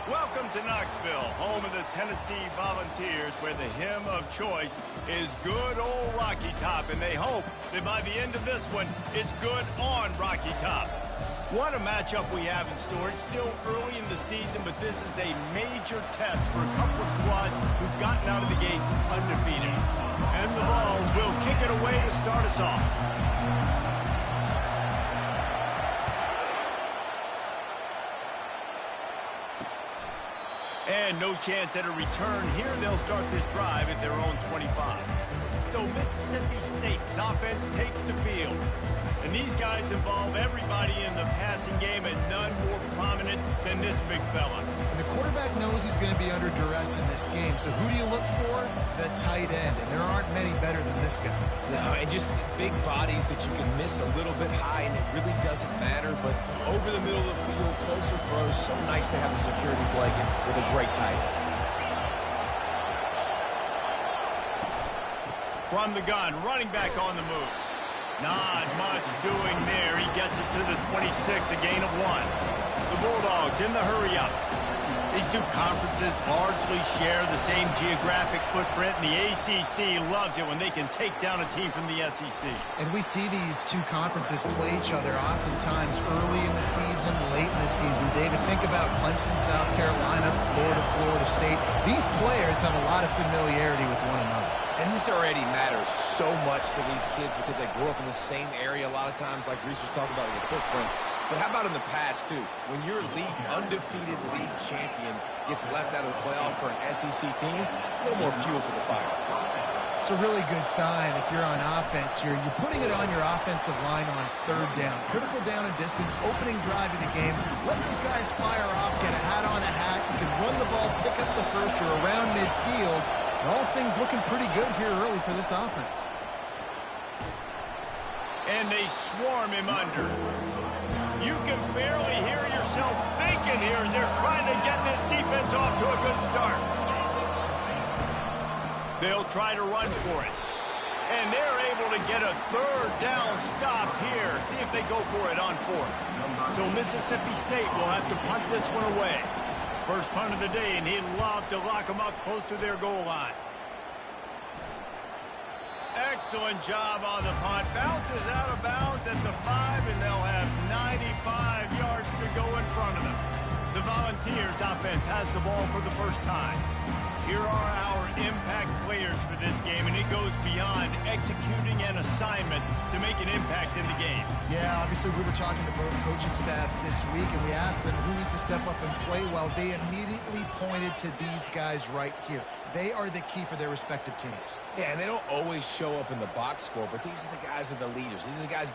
Welcome to Knoxville, home of the Tennessee Volunteers, where the hymn of choice is good old Rocky Top, and they hope that by the end of this one, it's good on Rocky Top. What a matchup we have in store. It's still early in the season, but this is a major test for a couple of squads who've gotten out of the gate undefeated. And the Vols will kick it away to start us off. And no chance at a return here. They'll start this drive at their own 25. So Mississippi State's offense takes the field. And these guys involve everybody in the passing game, and none more prominent than this big fella. And the quarterback knows he's going to be under duress in this game. So who do you look for? The tight end. And there aren't many better than this guy. No, and just big bodies that you can miss a little bit high, and it really doesn't matter. But over the middle of the field, closer throws, so nice to have a security blanket with a great tight end. From the gun, running back on the move. Not much doing there. He gets it to the 26, a gain of 1. The Bulldogs in the hurry-up. These two conferences largely share the same geographic footprint, and the ACC loves it when they can take down a team from the SEC. And we see these two conferences play each other oftentimes early in the season, late in the season. David, think about Clemson, South Carolina, Florida State. These players have a lot of familiarity with one another. And this already matters so much to these kids because they grew up in the same area a lot of times, like Reese was talking about with the footprint. But how about in the past, too? When your undefeated league champion gets left out of the playoff for an SEC team, a little more fuel for the fire. It's a really good sign if you're on offense here. You're putting it on your offensive line on third down. Critical down and distance, opening drive of the game. Let those guys fire off, get a hat on a hat. You can run the ball, pick up the first. You're around midfield. All things looking pretty good here early for this offense. And they swarm him under. You can barely hear yourself thinking here as they're trying to get this defense off to a good start. They'll try to run for it. And they're able to get a third down stop here. See if they go for it on fourth. So Mississippi State will have to punt this one away. First punt of the day, and he'd love to lock them up close to their goal line. Excellent job on the punt. Bounces out of bounds at the 5, and they'll have 95 yards to go in front of them. The Volunteers offense has the ball for the first time. Here are our impact players for this game, and it goes beyond executing an assignment to make an impact in the game. Yeah, obviously we were talking to both coaching staffs this week, and we asked them who needs to step up and play well. They immediately pointed to these guys right here. They are the key for their respective teams. Yeah, and they don't always show up in the box score, but these are the guys that are the leaders. These are the guys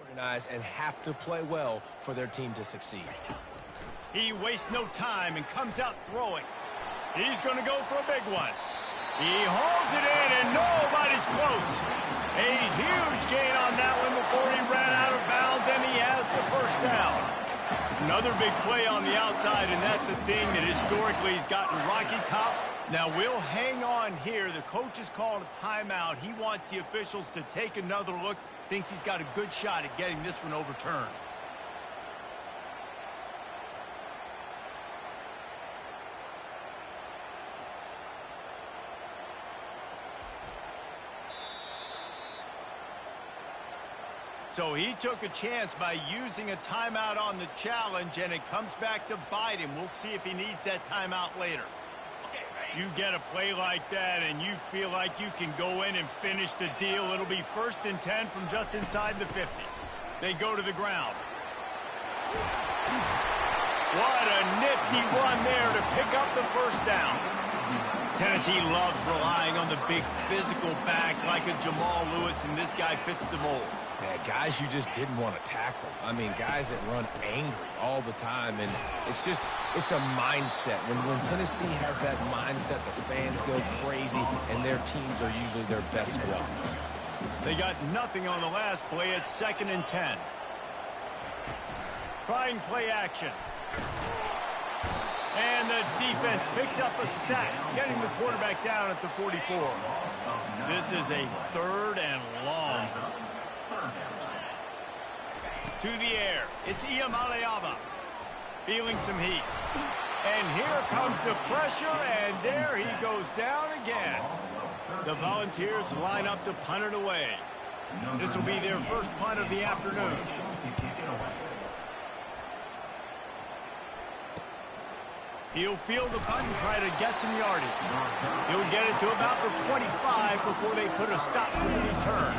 organized and have to play well for their team to succeed. He wastes no time and comes out throwing. He's going to go for a big one. He holds it in, and nobody's close. A huge gain on that one before he ran out of bounds, and he has the first down. Another big play on the outside, and that's the thing that historically has gotten Rocky Top. Now, we'll hang on here. The coach has called a timeout. He wants the officials to take another look. Thinks he's got a good shot at getting this one overturned. So he took a chance by using a timeout on the challenge, and it comes back to bite him. We'll see if he needs that timeout later. You get a play like that, and you feel like you can go in and finish the deal. It'll be 1st and 10 from just inside the 50. They go to the ground. What a nifty run there to pick up the first down. Tennessee loves relying on the big physical backs like a Jamal Lewis, and this guy fits the mold. Yeah, guys you just didn't want to tackle. I mean, guys that run angry all the time, and it's a mindset. When Tennessee has that mindset, the fans go crazy, and their teams are usually their best squads. They got nothing on the last play. It's 2nd and 10. Trying play action. And the defense picks up a sack, getting the quarterback down at the 44. This is a 3rd and long. To the air, it's Iamaleava. Feeling some heat. And here comes the pressure, and there he goes down again. The Volunteers line up to punt it away. This will be their first punt of the afternoon. He'll field the punt and try to get some yardage. He'll get it to about the 25 before they put a stop to the return.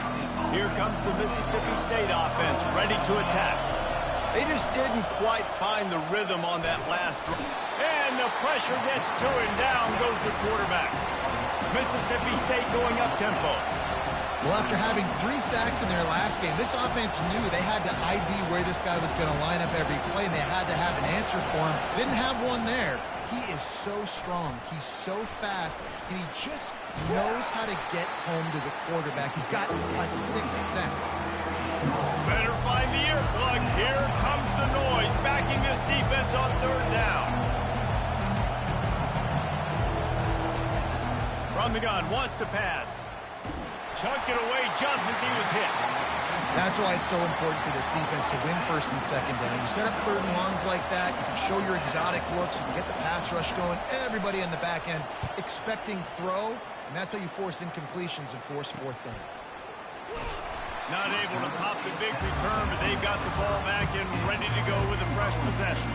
Here comes the Mississippi State offense, ready to attack. They just didn't quite find the rhythm on that last drive. And the pressure gets to him. Down goes the quarterback. Mississippi State going up tempo. Well, after having 3 sacks in their last game, this offense knew they had to ID where this guy was going to line up every play, and they had to have an answer for him. Didn't have one there. He is so strong. He's so fast, and he just knows how to get home to the quarterback. He's got a 6th sense. Better find the earplugs. Here comes the noise, backing this defense on 3rd down. From the gun, wants to pass. Chucked it away just as he was hit. That's why it's so important for this defense to win 1st and 2nd down. You set up 3rd and longs like that, you can show your exotic looks, you can get the pass rush going, everybody in the back end expecting throw, and that's how you force incompletions and force 4th downs. Not able to pop the big return, but they've got the ball back and ready to go with a fresh possession.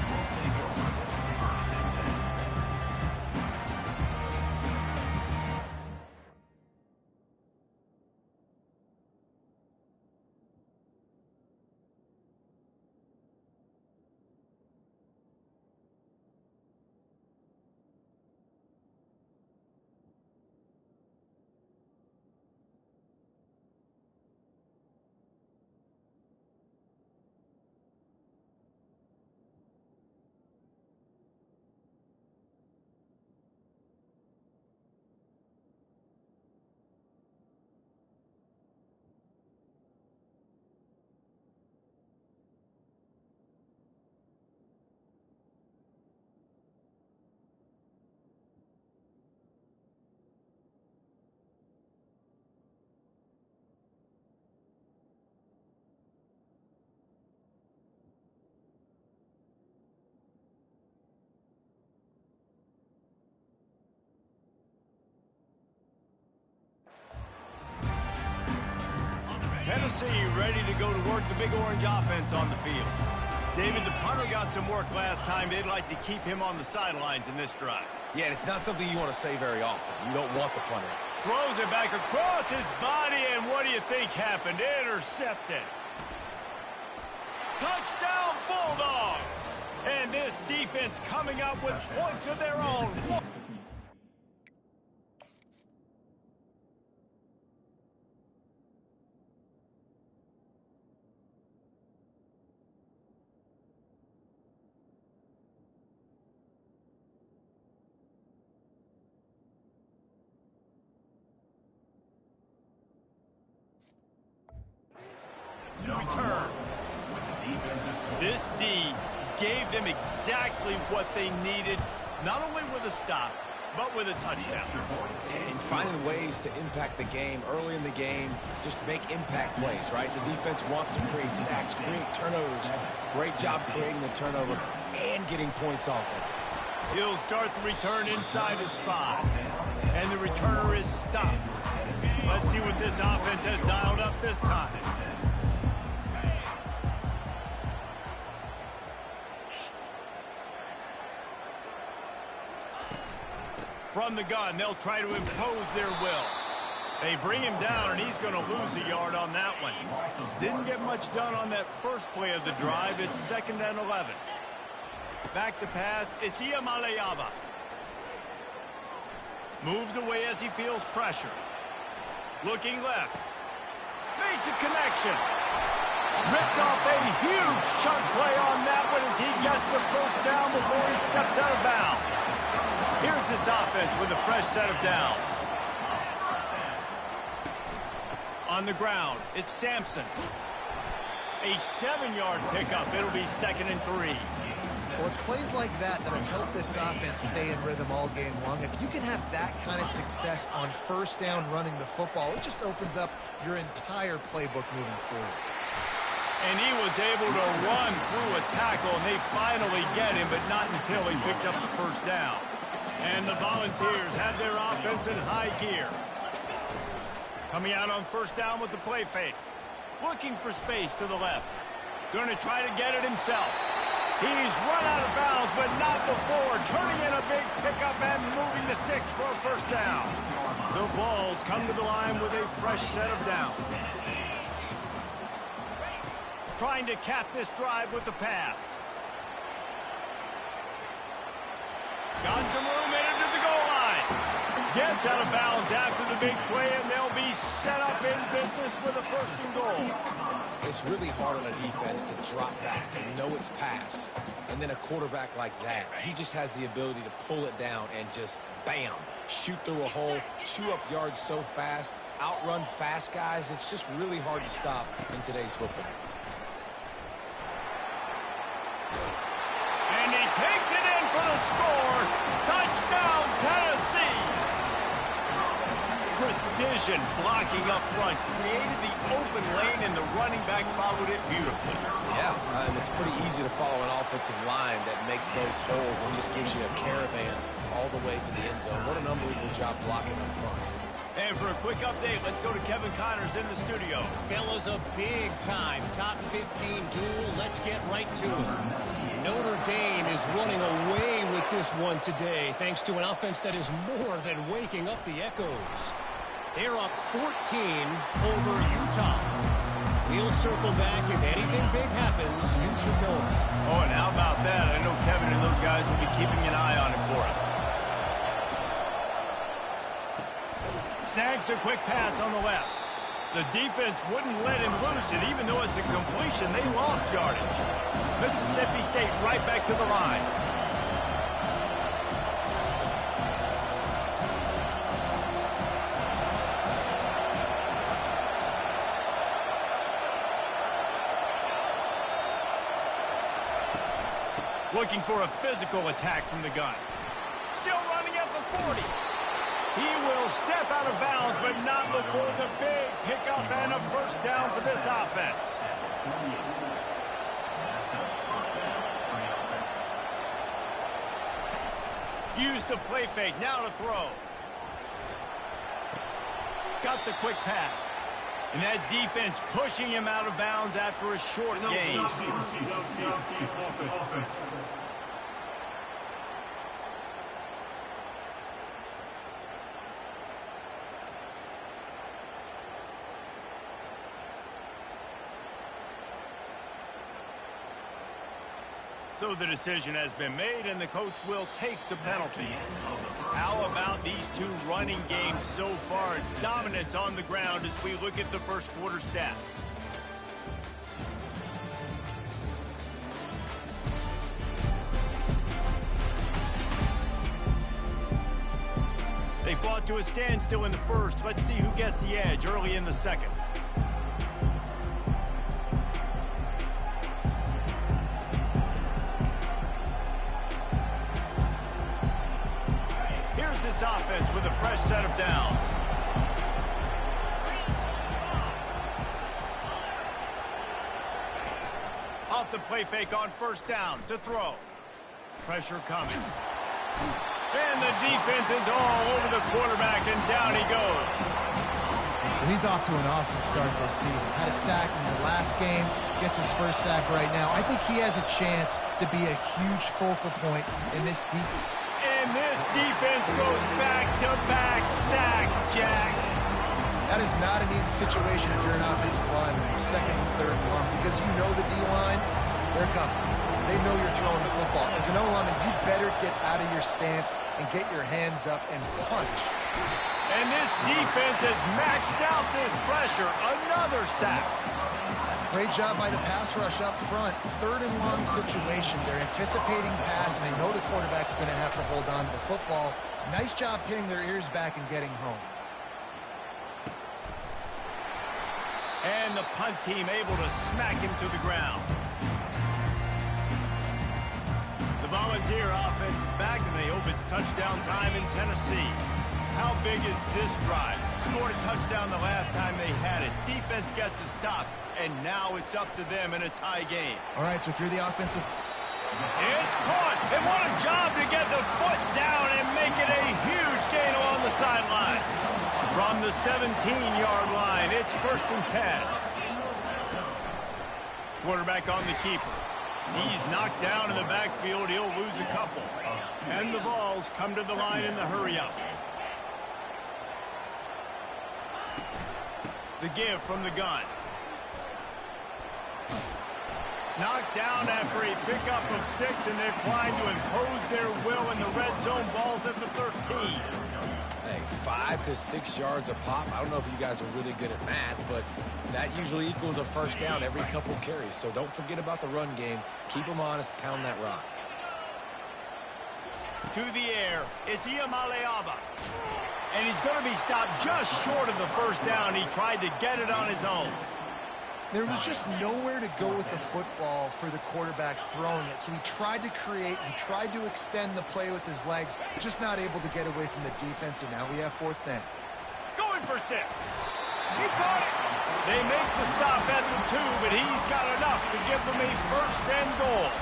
Tennessee ready to go to work the Big Orange offense on the field. David, the punter got some work last time. They'd like to keep him on the sidelines in this drive. Yeah, and it's not something you want to say very often. You don't want the punter. Throws it back across his body, and what do you think happened? Intercepted. Touchdown, Bulldogs! And this defense coming up with points of their own. Return. This D gave them exactly what they needed, not only with a stop, but with a touchdown. And finding ways to impact the game early in the game, just make impact plays, right? The defense wants to create sacks, create turnovers. Great job creating the turnover and getting points off of it. He'll start the return inside his 5. And the returner is stopped. Let's see what this offense has dialed up this time. From the gun, they'll try to impose their will. They bring him down, and he's going to lose a yard on that one. Didn't get much done on that first play of the drive. It's 2nd and 11. Back to pass. It's Iamaleava. Moves away as he feels pressure. Looking left. Makes a connection. Ripped off a huge chunk play on that one as he gets the first down before he steps out of bounds. Here's this offense with a fresh set of downs. On the ground, it's Sampson. A 7-yard pickup. It'll be 2nd and 3. Well, it's plays like that that'll help this offense stay in rhythm all game long. If you can have that kind of success on first down running the football, it just opens up your entire playbook moving forward. And he was able to run through a tackle, and they finally get him, but not until he picks up the first down. And the Volunteers have their offense in high gear. Coming out on first down with the play fake. Looking for space to the left. Going to try to get it himself. He's run out of bounds, but not before. Turning in a big pickup and moving the sticks for a first down. The Vols come to the line with a fresh set of downs. Trying to cap this drive with the pass. Got some room headed to the goal line. Gets out of bounds after the big play, and they'll be set up in business with a 1st and goal. It's really hard on a defense to drop back and know it's pass. And then a quarterback like that, he just has the ability to pull it down and just, bam, shoot through a hole, chew up yards so fast, outrun fast guys. It's just really hard to stop in today's football. And he takes it in for the score. Touchdown, Tennessee. Precision blocking up front created the open lane, and the running back followed it beautifully. Yeah, and it's pretty easy to follow an offensive line that makes those holes and just gives you a caravan all the way to the end zone. What an unbelievable job blocking up front. And for a quick update, let's go to Kevin Connors in the studio. Fellas, a big-time top 15 duel. Let's get right to it. Notre Dame is running away with this one today, thanks to an offense that is more than waking up the echoes. They're up 14 over Utah. We'll circle back. If anything big happens, you should know. Oh, and how about that? I know Kevin and those guys will be keeping an eye on it for us. Snags a quick pass on the left. The defense wouldn't let him loose, and even though it's a completion, they lost yardage. Mississippi State right back to the line. Looking for a physical attack from the gun. Still running at the 40. He will step out of bounds, but not before the big pickup and a first down for this offense. Use the play fake, now to throw. Got the quick pass. And that defense pushing him out of bounds after a short gain. So the decision has been made, and the coach will take the penalty. How about these two running games so far? Dominance on the ground as we look at the first quarter stats. They fought to a standstill in the first. Let's see who gets the edge early in the second. This offense with a fresh set of downs. Off the play fake on first down to throw. Pressure coming. And the defense is all over the quarterback, and down he goes. Well, he's off to an awesome start this season. Had a sack in the last game, gets his first sack right now. I think he has a chance to be a huge focal point in this defense. And this defense goes back-to-back sack, Jack. That is not an easy situation if you're an offensive lineman. You're second and third and long, because you know the D-line, they're coming. They know you're throwing the football. As an O-lineman, you better get out of your stance and get your hands up and punch. And this defense has maxed out this pressure. Another sack. Great job by the pass rush up front. 3rd and long situation. They're anticipating pass, and they know the quarterback's going to have to hold on to the football. Nice job pinning their ears back and getting home. And the punt team able to smack him to the ground. The Volunteer offense is back, and they hope it's touchdown time in Tennessee. How big is this drive? Scored a touchdown the last time they had it. Defense gets a stop, and now it's up to them in a tie game. All right, so if you're the offensive... It's caught, and what a job to get the foot down and make it a huge gain along the sideline. From the 17-yard line, it's 1st and 10. Quarterback on the keeper. He's knocked down in the backfield. He'll lose a couple. And the Vols come to the line in the hurry-up. The give from the gun. Knocked down after a pickup of 6, and they're trying to impose their will in the red zone. Ball's at the 13. Hey, 5 to 6 yards a pop. I don't know if you guys are really good at math, but that usually equals a first down every couple carries. So don't forget about the run game. Keep them honest. Pound that rock. To the air, it's Iamaleava. And he's going to be stopped just short of the first down. He tried to get it on his own. There was just nowhere to go with the football for the quarterback throwing it. So he tried to create, he tried to extend the play with his legs, just not able to get away from the defense, and now we have 4th down. Going for 6. He caught it. They make the stop at the 2, but he's got enough to give them a 1st and goal.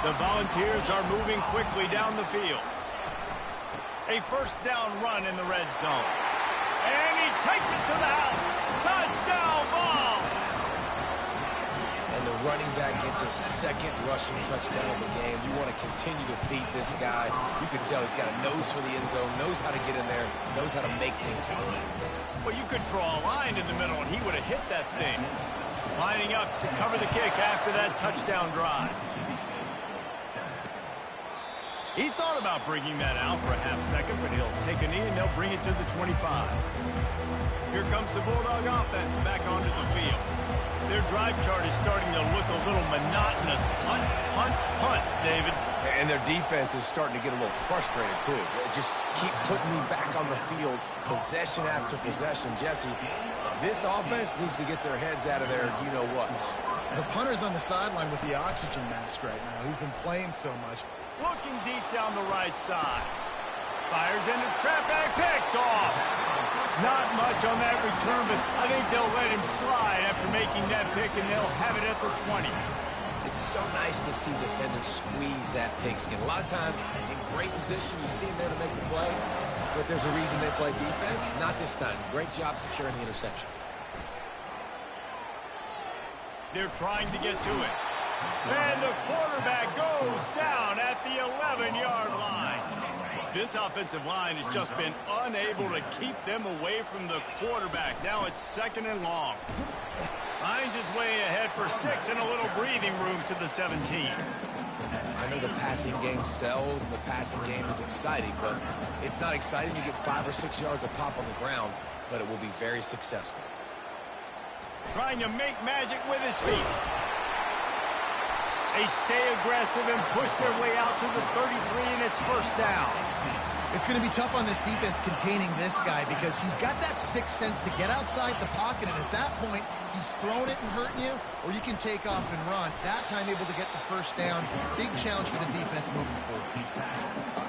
The Volunteers are moving quickly down the field. A 1st down run in the red zone. And he takes it to the house. Touchdown ball. And the running back gets his 2nd rushing touchdown of the game. You want to continue to feed this guy. You can tell he's got a nose for the end zone, knows how to get in there, knows how to make things happen. Well, you could draw a line in the middle, and he would have hit that thing. Lining up to cover the kick after that touchdown drive. He thought about bringing that out for a half second, but he'll take a knee and they'll bring it to the 25. Here comes the Bulldog offense back onto the field. Their drive chart is starting to look a little monotonous. Punt, punt, punt, David. And their defense is starting to get a little frustrated, too. They just keep putting me back on the field, possession after possession. Jesse, this offense needs to get their heads out of their you-know-whats. The punter's on the sideline with the oxygen mask right now. He's been playing so much. Looking deep down the right side. Fires into traffic, picked off. Not much on that return, but I think they'll let him slide after making that pick, and they'll have it at the 20. It's so nice to see defenders squeeze that pigskin. A lot of times, in great position, you see them there to make the play, but there's a reason they play defense. Not this time. Great job securing the interception. They're trying to get to it. And the quarterback goes down at the 11-yard line. This offensive line has just been unable to keep them away from the quarterback. Now it's 2nd and long. Finds his way ahead for 6 and a little breathing room to the 17. I know the passing game sells and the passing game is exciting, but it's not exciting. You get 5 or 6 yards of pop on the ground, but it will be very successful. Trying to make magic with his feet. They stay aggressive and push their way out to the 33, and it's 1st down. It's going to be tough on this defense containing this guy because he's got that 6th sense to get outside the pocket, and at that point, he's throwing it and hurting you, or you can take off and run. That time able to get the 1st down. Big challenge for the defense moving forward.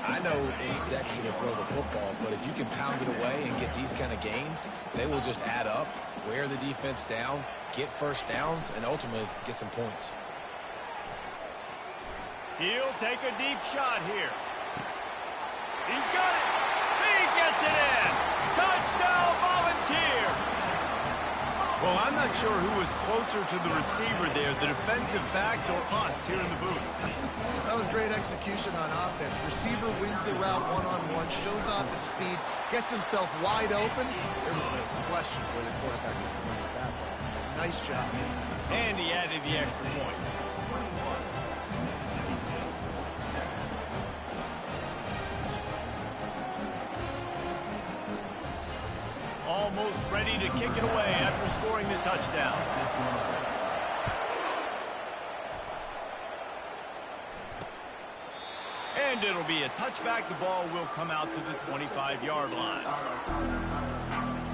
I know it's sexy to throw the football, but if you can pound it away and get these kind of gains, they will just add up, wear the defense down, get 1st downs, and ultimately get some points. He'll take a deep shot here. He's got it. He gets it in. Touchdown, Volunteer. Well, I'm not sure who was closer to the receiver there, the defensive backs or us here in the booth. That was great execution on offense. Receiver wins the route one-on-one, shows off his speed, gets himself wide open. There was no question where the quarterback was going with that ball. Nice job. And he added the extra point. almost ready to kick it away after scoring the touchdown. And it'll be a touchback. The ball will come out to the 25-yard line.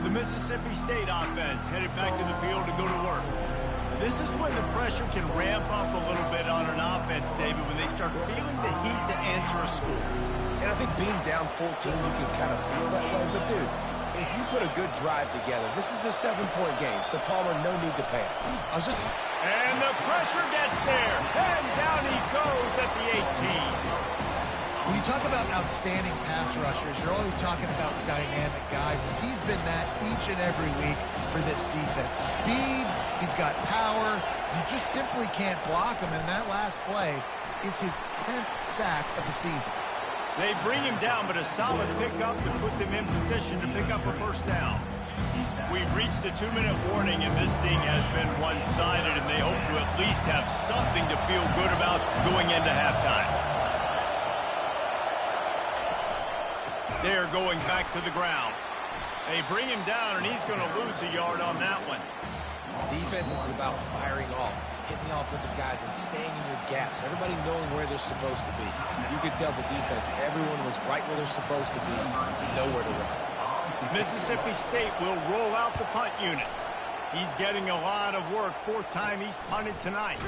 The Mississippi State offense headed back to the field to go to work. This is when the pressure can ramp up a little bit on an offense, David, when they start feeling the heat to answer a score. And I think being down 14, you can kind of feel that way. But, dude, if you put a good drive together, this is a 7-point game. So, Palmer, no need to panic. And the pressure gets there. And down he goes at the 18. When you talk about outstanding pass rushers, you're always talking about dynamic guys, and he's been that each and every week for this defense. Speed, he's got power. You just simply can't block him, and that last play is his 10th sack of the season. They bring him down, but a solid pickup to put them in position to pick up a first down. We've reached the 2-minute warning, and this thing has been one-sided, and they hope to at least have something to feel good about going into halftime. They're going back to the ground. They bring him down, and he's going to lose a yard on that one. Defense is about firing off, hitting the offensive guys, and staying in your gaps. Everybody knowing where they're supposed to be. You could tell the defense, everyone was right where they're supposed to be, nowhere to run. Mississippi State will roll out the punt unit. He's getting a lot of work. 4th time he's punted tonight.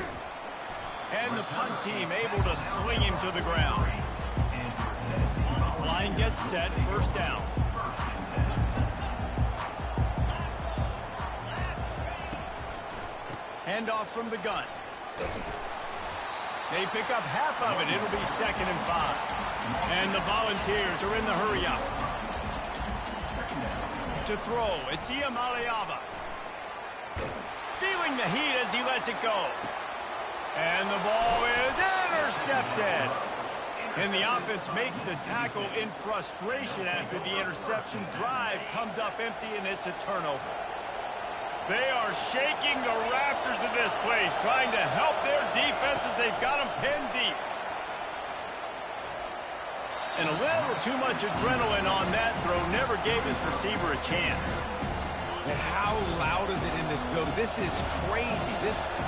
And the punt team able to sling him to the ground. Line gets set, first down. Handoff from the gun. They pick up half of it. It'll be 2nd and 5. And the Volunteers are in the hurry up. To throw, it's Iamaleava. Feeling the heat as he lets it go. And the ball is intercepted. And the offense makes the tackle in frustration after the interception. Drive comes up empty, and it's a turnover. They are shaking the rafters of this place, trying to help their defense as they've got them pinned deep. And a little too much adrenaline on that throw never gave his receiver a chance. And how loud is it in this building? This is crazy.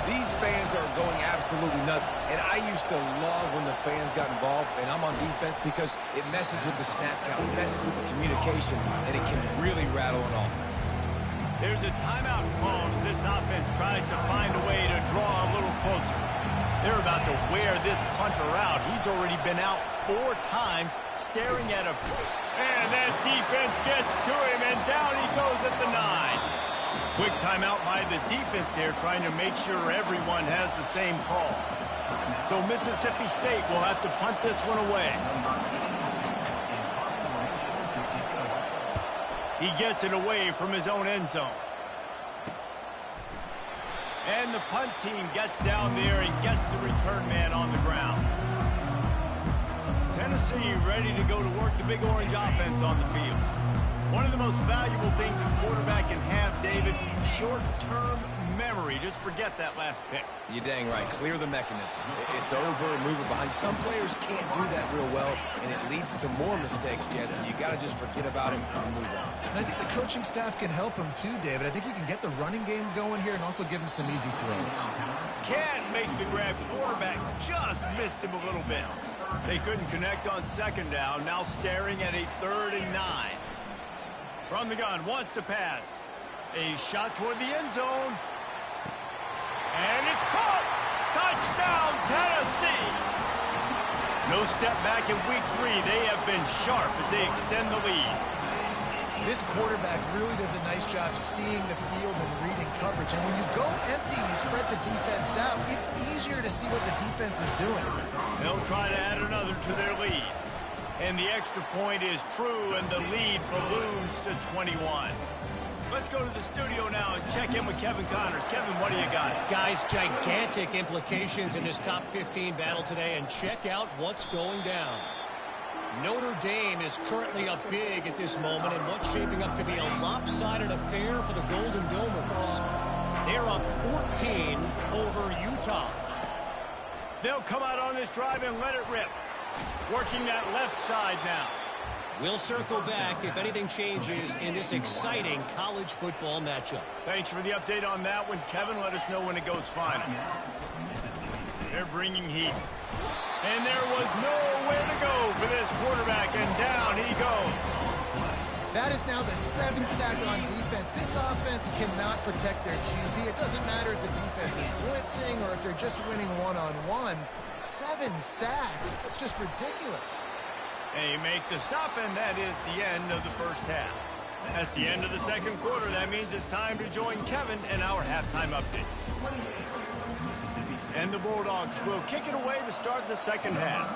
These fans are going absolutely nuts. And I used to love when the fans got involved, and I'm on defense, because it messes with the snap count, it messes with the communication, and it can really rattle an offense. There's a timeout called as this offense tries to find a way to draw a little closer. They're about to wear this punter out. He's already been out 4 times, staring at a... And that defense gets to him, and down he goes at the 9. Quick timeout by the defense there, trying to make sure everyone has the same call. So Mississippi State will have to punt this one away. He gets it away from his own end zone. And the punt team gets down there and gets the return man on the ground. Tennessee ready to go to work the Big Orange offense on the field. One of the most valuable things a quarterback can have, David, short-term memory. Just forget that last pick. You're dang right. Clear the mechanism. It's over, move it behind. Some players can't do that real well, and it leads to more mistakes, Jesse. You got to just forget about it and move on. And I think the coaching staff can help him too, David. I think you can get the running game going here and also give him some easy throws. Can't make the grab. Quarterback just missed him a little bit. They couldn't connect on 2nd down. Now staring at a 3rd and 9. From the gun, wants to pass. A shot toward the end zone. And it's caught! Touchdown, Tennessee! No step back in week 3. They have been sharp as they extend the lead. This quarterback really does a nice job seeing the field and reading coverage. And when you go empty and you spread the defense out, it's easier to see what the defense is doing. They'll try to add another to their lead. And the extra point is true, and the lead balloons to 21. Let's go to the studio now and check in with Kevin Connors. Kevin, what do you got? Guys, gigantic implications in this top 15 battle today, and check out what's going down. Notre Dame is currently up big at this moment in what's shaping up to be a lopsided affair for the Golden Domers. They're up 14 over Utah. They'll come out on this drive and let it rip. Working that left side now. We'll circle back if anything changes in this exciting college football matchup. Thanks for the update on that one, Kevin. Let us know when it goes final. They're bringing heat. And there was nowhere to go for this quarterback, and down he goes. That is now the 7th sack on defense. This offense cannot protect their QB. It doesn't matter if the defense is blitzing or if they're just winning one-on-one. 7 sacks. That's just ridiculous. They make the stop, and that is the end of the first half. That's the end of the second quarter. That means it's time to join Kevin in our halftime update. And the Bulldogs will kick it away to start the second half.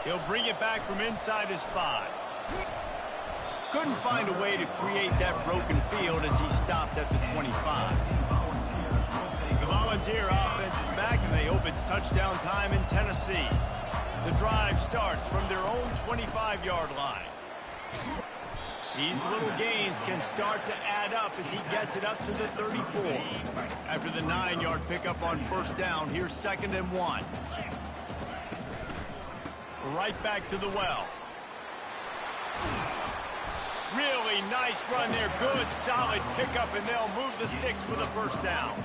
He'll bring it back from inside his 5. Couldn't find a way to create that broken field as he stopped at the 25. The Volunteer offense is back, and they hope it's touchdown time in Tennessee. The drive starts from their own 25-yard line. These little gains can start to add up as he gets it up to the 34. After the 9-yard pickup on first down, here's 2nd and 1. Right back to the well. Really nice run there. Good, solid pickup, and they'll move the sticks with a first down.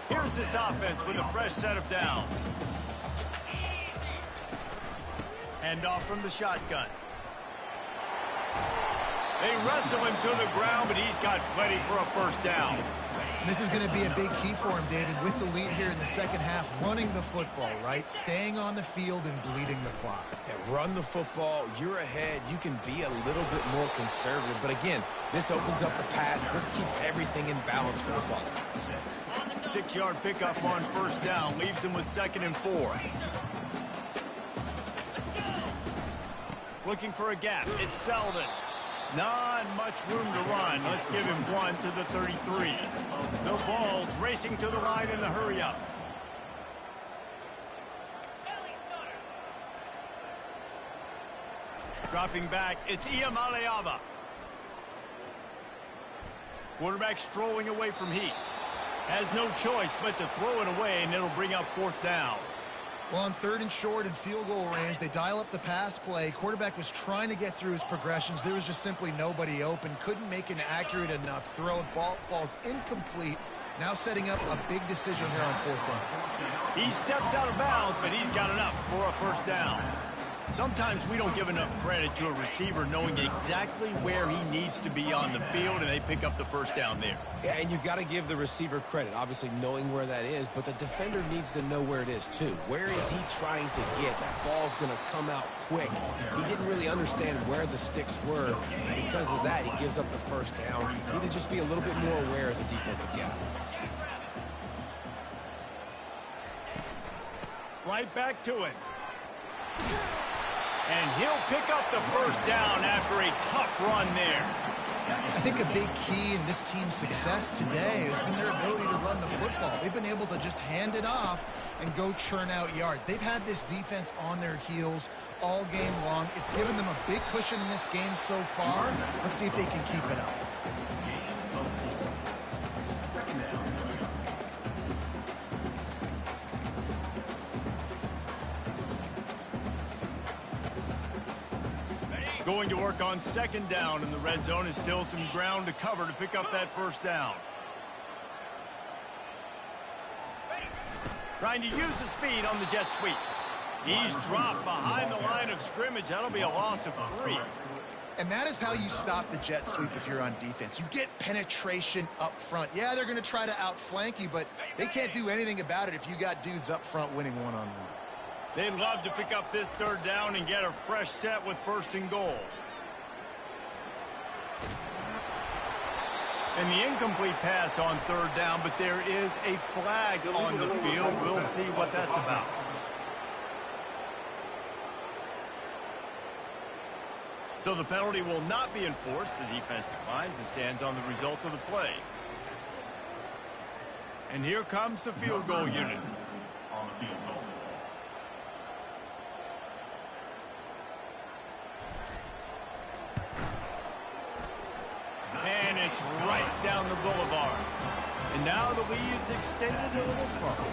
Here's this offense with a fresh set of downs. Hand off from the shotgun. They wrestle him to the ground, but he's got plenty for a first down. This is going to be a big key for him, David, with the lead here in the second half, running the football, right? Staying on the field and bleeding the clock. Yeah, run the football. You're ahead. You can be a little bit more conservative. But again, this opens up the pass. This keeps everything in balance for this offense. 6-yard pickup on first down leaves him with 2nd and 4. Looking for a gap. It's Selden. Not much room to run. Let's give him 1 to the 33. The Vols racing to the line in the hurry-up. Dropping back, it's Iamaleava. Quarterback strolling away from heat. Has no choice but to throw it away, and it'll bring up 4th down. Well, on 3rd and short and field goal range, they dial up the pass play. Quarterback was trying to get through his progressions. There was just simply nobody open. Couldn't make an accurate enough throw. The ball falls incomplete. Now setting up a big decision here on 4th down. He steps out of bounds, but he's got enough for a first down. Sometimes we don't give enough credit to a receiver knowing exactly where he needs to be on the field, and they pick up the first down there. Yeah, and you've got to give the receiver credit, obviously knowing where that is, but the defender needs to know where it is too. Where is he trying to get? That ball's going to come out quick. He didn't really understand where the sticks were. Because of that, he gives up the first down. You need to just be a little bit more aware as a defensive guy. Right back to it. And he'll pick up the first down after a tough run there. I think a big key in this team's success today has been their ability to run the football. They've been able to just hand it off and go churn out yards. They've had this defense on their heels all game long. It's given them a big cushion in this game so far. Let's see if they can keep it up. Going to work on 2nd down, and the red zone is still some ground to cover to pick up that first down. Trying to use the speed on the jet sweep. He's dropped behind the line of scrimmage. That'll be a loss of 3. And that is how you stop the jet sweep if you're on defense. You get penetration up front. Yeah, they're going to try to outflank you, but they can't do anything about it if you got dudes up front winning one-on-one. They'd love to pick up this 3rd down and get a fresh set with 1st and goal. And the incomplete pass on 3rd down, but there is a flag on the field. We'll see what that's about. So the penalty will not be enforced. The defense declines and stands on the result of the play. And here comes the field goal unit. On the field goal. And it's right down the boulevard. And now the lead is extended a little further.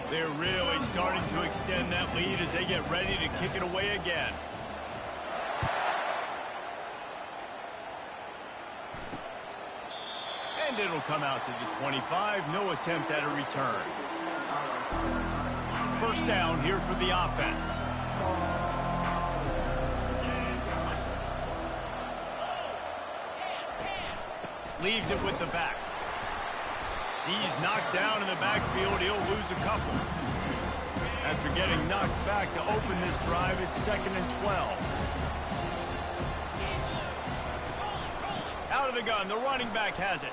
They're really starting to extend that lead as they get ready to kick it away again. And it'll come out to the 25. No attempt at a return. First down here for the offense. Leaves it with the back. He's knocked down in the backfield. He'll lose a couple. After getting knocked back to open this drive, it's 2nd and 12. Out of the gun, the running back has it.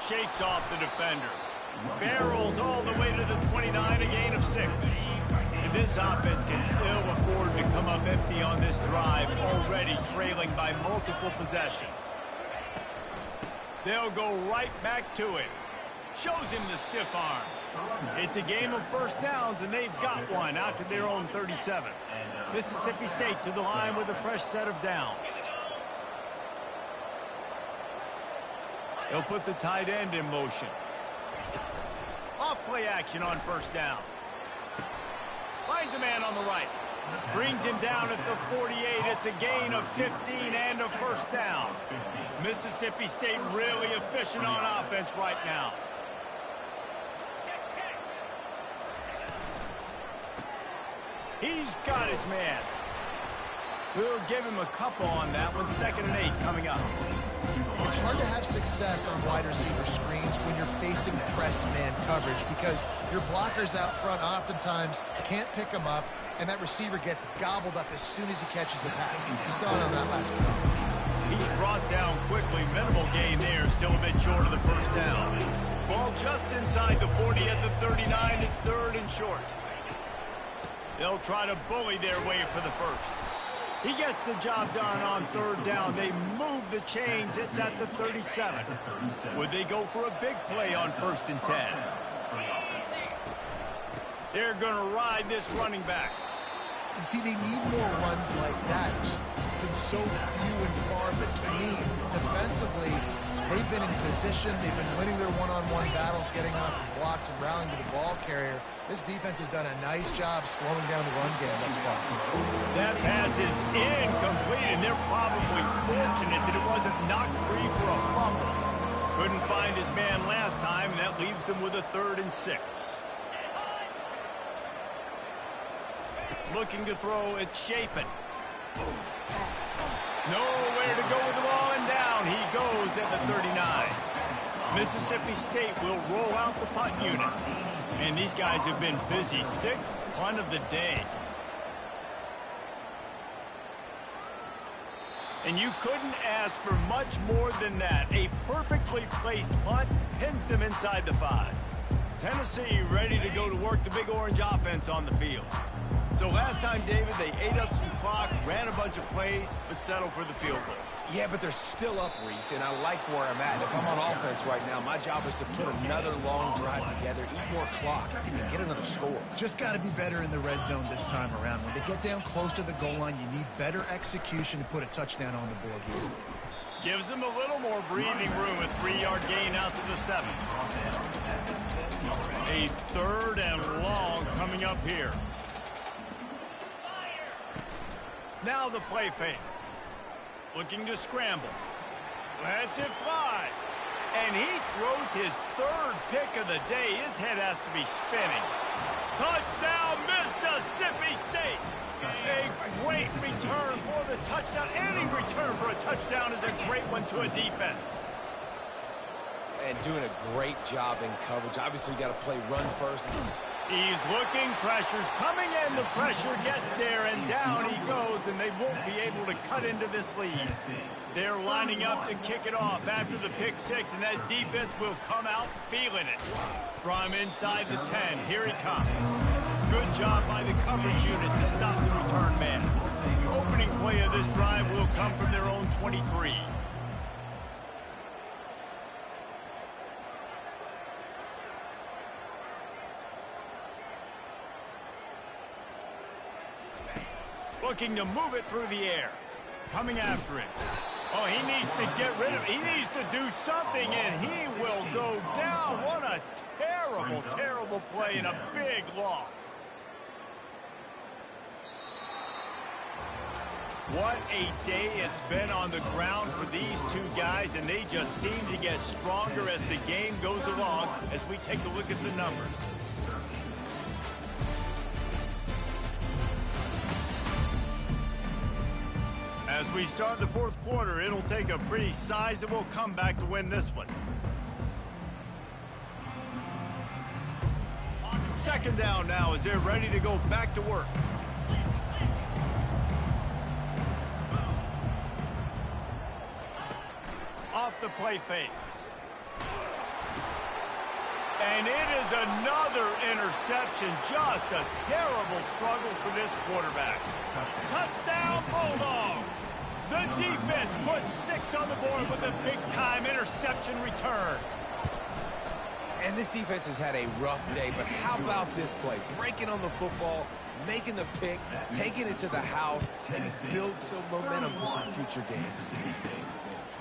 Shakes off the defender. Barrels all the way to the 29, a gain of 6. And this offense can ill afford to come up empty on this drive, already trailing by multiple possessions. They'll go right back to it. Shows him the stiff arm. It's a game of first downs, and they've got one out to their own 37. Mississippi State to the line with a fresh set of downs. They'll put the tight end in motion. Off play action on first down. Finds a man on the right. Brings him down at the 48. It's a gain of 15 and a first down. Mississippi State really efficient on offense right now. He's got his man. We'll give him a couple on that one. 2nd and 8 coming up. It's hard to have success on wide receiver screens when you're facing press man coverage because your blockers out front oftentimes can't pick them up, and that receiver gets gobbled up as soon as he catches the pass. You saw it on that last play. He's brought down quickly. Minimal gain there. Still a bit short of the first down. Ball just inside the 40 at the 39. It's 3rd and short. They'll try to bully their way for the first. He gets the job done on 3rd down. They move the chains. It's at the 37. Would they go for a big play on 1st and 10? They're going to ride this running back. You see, they need more runs like that. It's just been so few and far between. Defensively, they've been in position. They've been winning their one-on-one battles, getting off of blocks and rallying to the ball carrier. This defense has done a nice job slowing down the run game thus far. That pass is incomplete, and they're probably fortunate that it wasn't knocked free for a fumble. Couldn't find his man last time, and that leaves them with a 3rd and 6. Looking to throw, it's Shapen. Nowhere to go with the ball, and down he goes at the 39. Mississippi State will roll out the punt unit. And these guys have been busy. 6th punt of the day. And you couldn't ask for much more than that. A perfectly placed punt pins them inside the 5. Tennessee ready to go to work the Big Orange offense on the field. So last time, David, they ate up some clock, ran a bunch of plays, but settled for the field goal. Yeah, but they're still up, Reese, and I like where I'm at. If I'm on offense right now, my job is to put another long drive together, eat more clock, and get another score. Just got to be better in the red zone this time around. When they get down close to the goal line, you need better execution to put a touchdown on the board here. Gives them a little more breathing room. A 3-yard gain out to the 7. A 3rd and long coming up here. Now the play fake. Looking to scramble. Lets it fly. And he throws his 3rd pick of the day. His head has to be spinning. Touchdown, Mississippi State. A great return for the touchdown. Any return for a touchdown is a great one to a defense. And doing a great job in coverage. Obviously, you got to play run first. He's looking, pressure's coming in, the pressure gets there, and down he goes, and they won't be able to cut into this lead. They're lining up to kick it off after the pick 6, and that defense will come out feeling it. From inside the 10, here he comes. Good job by the coverage unit to stop the return man. Opening play of this drive will come from their own 23. Looking to move it through the air. Coming after it. Oh, he needs to get rid of it. He needs to do something, and he will go down. What a terrible, terrible play and a big loss. What a day it's been on the ground for these two guys, and they just seem to get stronger as the game goes along as we take a look at the numbers. As we start the fourth quarter, it'll take a pretty sizable comeback to win this one. Second down now as they're ready to go back to work. Off the play fake. And it is another interception. Just a terrible struggle for this quarterback. Touchdown, Bulldogs! The defense puts 6 on the board with a big-time interception return. And this defense has had a rough day, but how about this play? Breaking on the football, making the pick, taking it to the house, maybe build some momentum for some future games.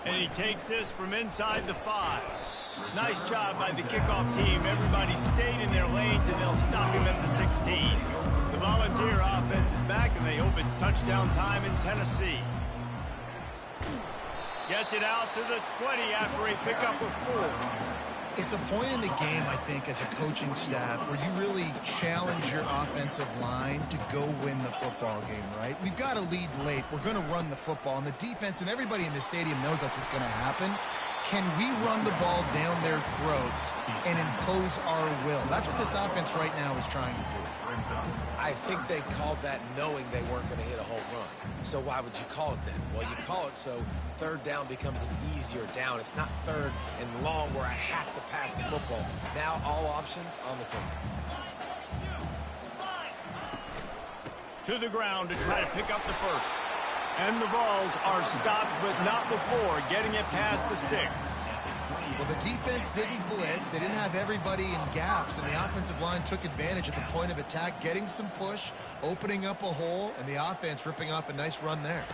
And he takes this from inside the 5. Nice job by the kickoff team. Everybody stayed in their lanes, and they'll stop him at the 16. The Volunteer offense is back, and they hope it's touchdown time in Tennessee. Gets it out to the 20 after a pickup of 4. It's a point in the game, I think, as a coaching staff where you really challenge your offensive line to go win the football game, right? We've got to lead late. We're going to run the football, and the defense and everybody in the stadium knows that's what's going to happen. Can we run the ball down their throats and impose our will? That's what this offense right now is trying to do. I think they called that knowing they weren't going to hit a home run. So why would you call it then? Well, you call it so third down becomes an easier down. It's not third and long where I have to pass the football. Now all options on the table. To the ground to try to pick up the first. And the Vols are stopped, but not before getting it past the sticks. Well, the defense didn't blitz. They didn't have everybody in gaps, and the offensive line took advantage at the point of attack, getting some push, opening up a hole, and the offense ripping off a nice run there.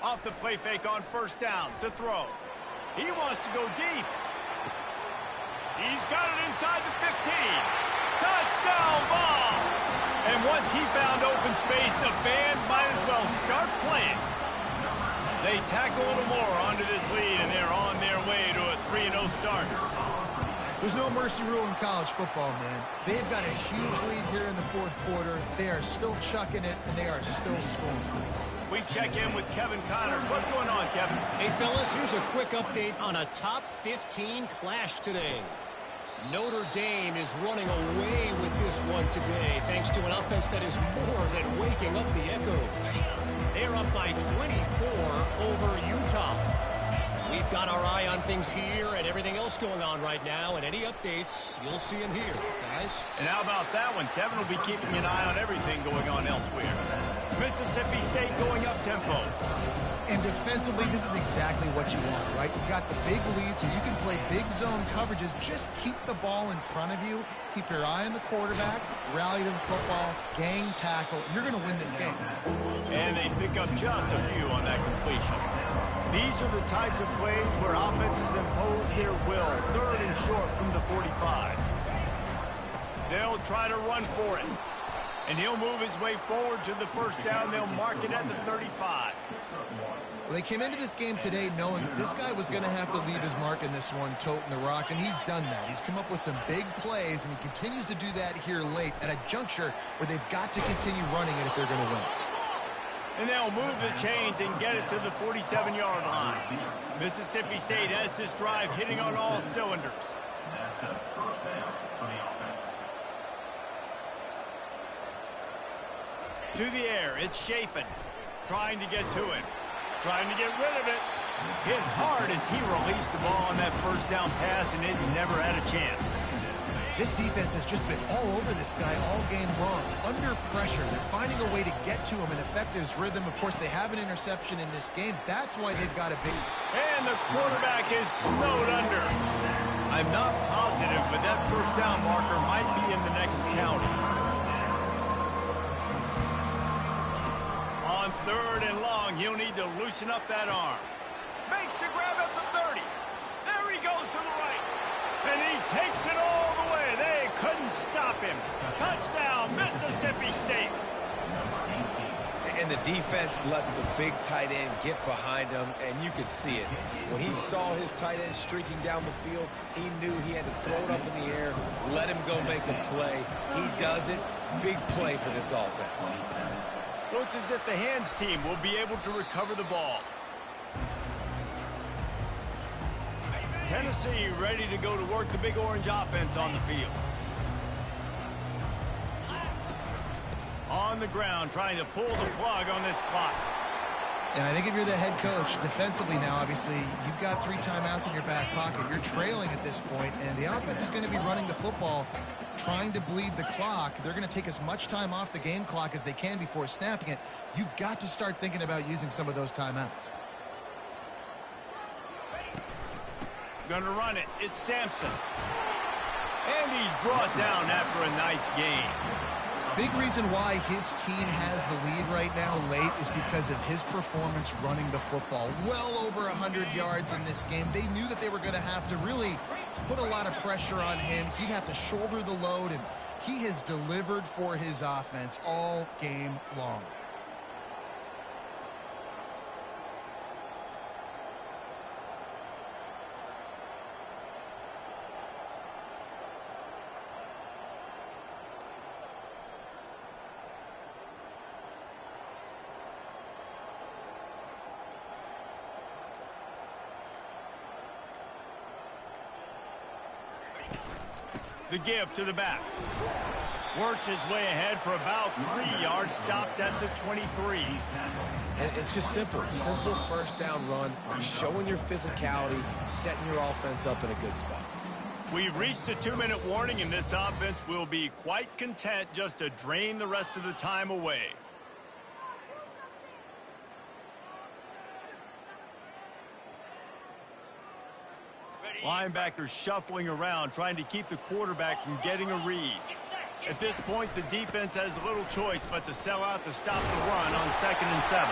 Off the play fake on first down to throw. He wants to go deep. He's got it inside the 15. Touchdown Vols! And once he found open space, the band might as well start playing. They tack a little more onto this lead, and they're on their way to a 3-0 start. There's no mercy rule in college football, man. They've got a huge lead here in the fourth quarter. They are still chucking it, and they are still scoring. We check in with Kevin Connors. What's going on, Kevin? Hey, fellas, here's a quick update on a top 15 clash today. Notre Dame is running away with this one today, thanks to an offense that is more than waking up the echoes. They're up by 24 over Utah. We've got our eye on things here and everything else going on right now, and any updates, you'll see them here, guys. And how about that one? Kevin will be keeping an eye on everything going on elsewhere. Mississippi State going up tempo. And defensively, this is exactly what you want, right? You've got the big lead, so you can play big zone coverages. Just keep the ball in front of you. Keep your eye on the quarterback. Rally to the football. Gang tackle. You're going to win this game. And they pick up just a few on that completion. These are the types of plays where offenses impose their will. Third and short from the 45. They'll try to run for it. And he'll move his way forward to the first down. They'll mark it at the 35. Well, they came into this game today knowing that this guy was going to have to leave his mark in this one, toting the rock, and he's done that. He's come up with some big plays, and he continues to do that here late at a juncture where they've got to continue running it if they're going to win. And they'll move the chains and get it to the 47-yard line. Mississippi State has this drive hitting on all cylinders. To the air, it's Shapen. Trying to get to it. Trying to get rid of it. Hit hard as he released the ball on that first down pass, and it never had a chance. This defense has just been all over this guy all game long. Under pressure, they're finding a way to get to him and affect his rhythm. Of course, they have an interception in this game. That's why they've got a big... And the quarterback is snowed under. I'm not positive, but that first down marker might be in the next county. On third and long, he'll need to loosen up that arm. Makes the grab at the 30. There he goes to the right. And he takes it all the stop him. Touchdown, Mississippi State. And the defense lets the big tight end get behind him, and you could see it. When he saw his tight end streaking down the field, he knew he had to throw it up in the air, let him go make a play. He does it. Big play for this offense. Looks as if the hands team will be able to recover the ball. Tennessee ready to go to work the Big Orange offense on the field. On the ground, trying to pull the plug on this clock. And I think if you're the head coach, defensively now, obviously, you've got 3 timeouts in your back pocket. You're trailing at this point, and the offense is going to be running the football, trying to bleed the clock. They're going to take as much time off the game clock as they can before snapping it. You've got to start thinking about using some of those timeouts. Gonna run it. It's Sampson. And he's brought down after a nice gain. Big reason why his team has the lead right now late is because of his performance running the football. Well over 100 yards in this game. They knew that they were going to have to really put a lot of pressure on him. He'd have to shoulder the load, and he has delivered for his offense all game long. The give to the back. Works his way ahead for about 3 yards, stopped at the 23. And it's just simple. Simple first down run. Showing your physicality, setting your offense up in a good spot. We've reached the 2-minute warning, and this offense will be quite content just to drain the rest of the time away. Linebackers shuffling around, trying to keep the quarterback from getting a read. At this point, the defense has little choice but to sell out to stop the run on 2nd and 7.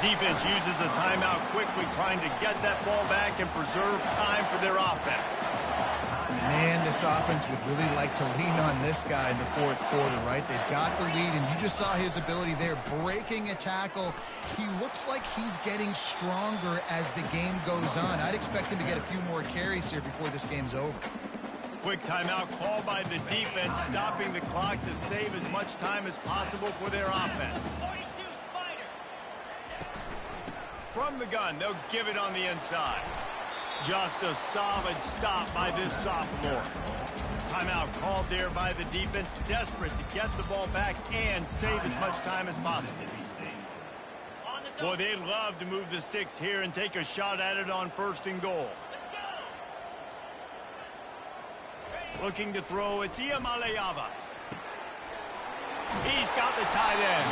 Defense uses a timeout quickly, trying to get that ball back and preserve time for their offense. Man, this offense would really like to lean on this guy in the 4th quarter, right? They've got the lead, and you just saw his ability there, breaking a tackle. He looks like he's getting stronger as the game goes on. I'd expect him to get a few more carries here before this game's over. Quick timeout called by the defense, stopping the clock to save as much time as possible for their offense. From the gun, they'll give it on the inside. Just a solid stop by this sophomore. Timeout called there by the defense, desperate to get the ball back and save as much time as possible. Boy, they'd love to move the sticks here and take a shot at it on 1st and goal. Looking to throw, it's Iamaleava. He's got the tight end.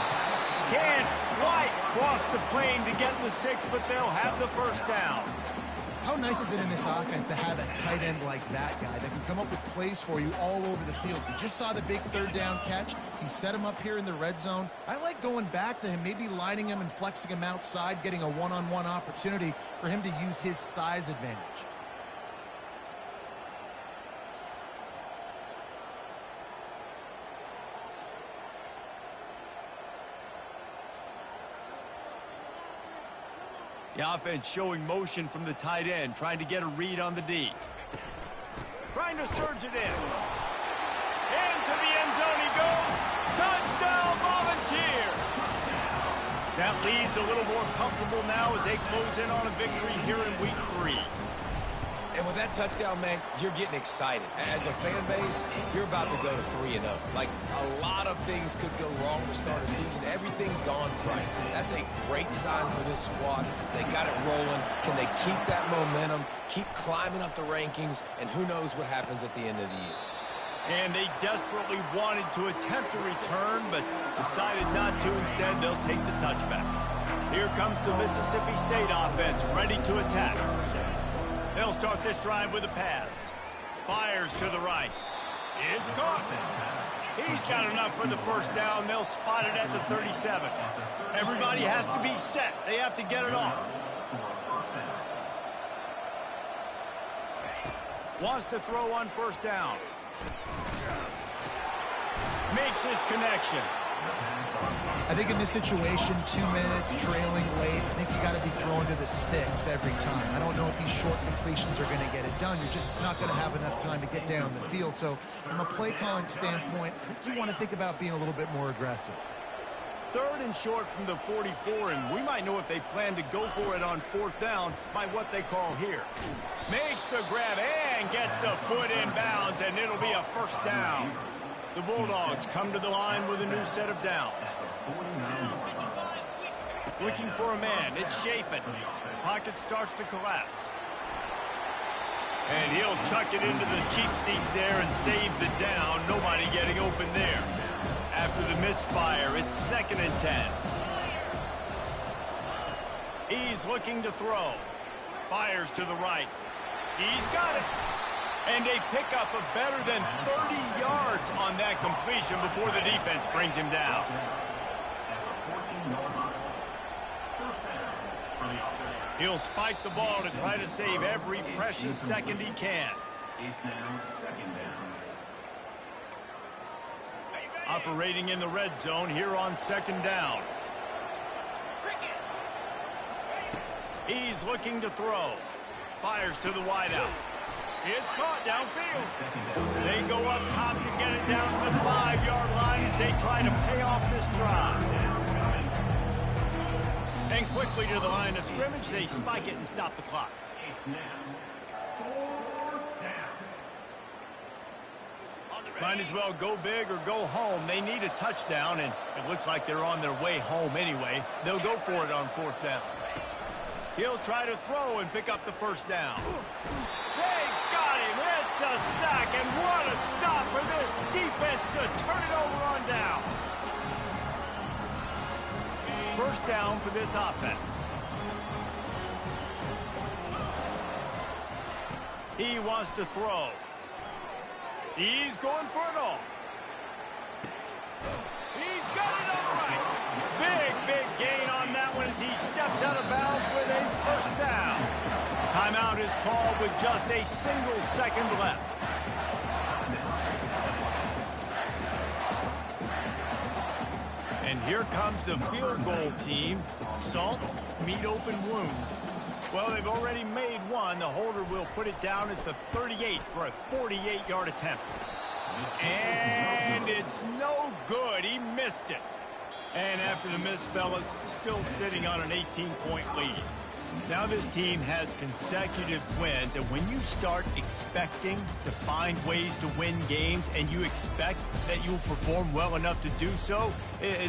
Can't quite cross the plane to get the 6, but they'll have the 1st down. How nice is it in this offense to have a tight end like that guy that can come up with plays for you all over the field? We just saw the big 3rd down catch. He set him up here in the red zone. I like going back to him, maybe lining him and flexing him outside, getting a one-on-one opportunity for him to use his size advantage. The offense showing motion from the tight end, trying to get a read on the D. Trying to surge it in. Into the end zone he goes. Touchdown, Volunteers! That lead's a little more comfortable now as they close in on a victory here in week 3. And with that touchdown, man, you're getting excited. As a fan base, you're about to go to 3-0. Like, a lot of things could go wrong to start a season. Everything gone right. That's a great sign for this squad. They got it rolling. Can they keep that momentum, keep climbing up the rankings, and who knows what happens at the end of the year. And they desperately wanted to attempt a return, but decided not to. Instead, they'll take the touchback. Here comes the Mississippi State offense, ready to attack. They'll start this drive with a pass. Fires to the right. It's caught. He's got enough for the 1st down. They'll spot it at the 37. Everybody has to be set. They have to get it off. Wants to throw on 1st down. makes his connection. I think in this situation, 2 minutes, trailing late, I think you got to be throwing to the sticks every time. I don't know if these short completions are going to get it done. You're just not going to have enough time to get down the field. So from a play calling standpoint, I think you want to think about being a little bit more aggressive. 3rd and short from the 44, and we might know if they plan to go for it on 4th down by what they call here. Makes the grab and gets the foot in bounds, and it'll be a 1st down. The Bulldogs come to the line with a new set of downs. Looking for a man. It's Chapin. Pocket starts to collapse. And he'll chuck it into the cheap seats there and save the down. Nobody getting open there. After the misfire, it's 2nd and 10. He's looking to throw. Fires to the right. He's got it. And they pick up a better than 30 yards on that completion before the defense brings him down. He'll spike the ball to try to save every precious second he can. Operating in the red zone here on 2nd down. He's looking to throw. Fires to the wideout. It's caught downfield. They go up top to get it down to the 5-yard line as they try to pay off this drive. And quickly to the line of scrimmage, they spike it and stop the clock. Might as well go big or go home. They need a touchdown, and it looks like they're on their way home anyway. They'll go for it on 4th down. He'll try to throw and pick up the 1st down. They got him. It's a sack, and what a stop for this defense to turn it over on down. 1st down for this offense. He wants to throw. He's going for it all. He's got it all right. Big gain on that one as he steps out of bounds with a 1st down. Timeout is called with just a single second left. And here comes the field goal team. Salt, meet open wound. Well, they've already made one. The holder will put it down at the 38 for a 48-yard attempt. And it's no good. He missed it. And after the miss, fellas, still sitting on an 18-point lead. Now this team has consecutive wins, and when you start expecting to find ways to win games and you expect that you'll perform well enough to do so,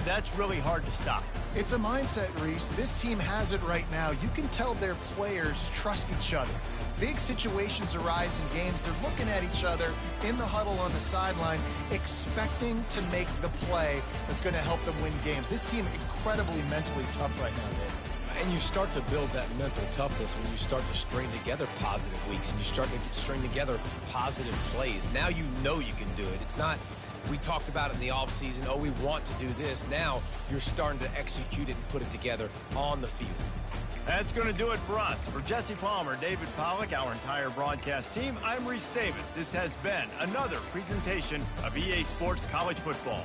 that's really hard to stop. It's a mindset, Reese. This team has it right now. You can tell their players trust each other. Big situations arise in games. They're looking at each other in the huddle on the sideline, expecting to make the play that's going to help them win games. This team incredibly mentally tough right now, Dave. And you start to build that mental toughness when you start to string together positive weeks and you start to string together positive plays. Now you know you can do it. It's not, we talked about it in the offseason, oh, we want to do this. Now you're starting to execute it and put it together on the field. That's going to do it for us. For Jesse Palmer, David Pollack, our entire broadcast team, I'm Reese Davis. This has been another presentation of EA Sports College Football.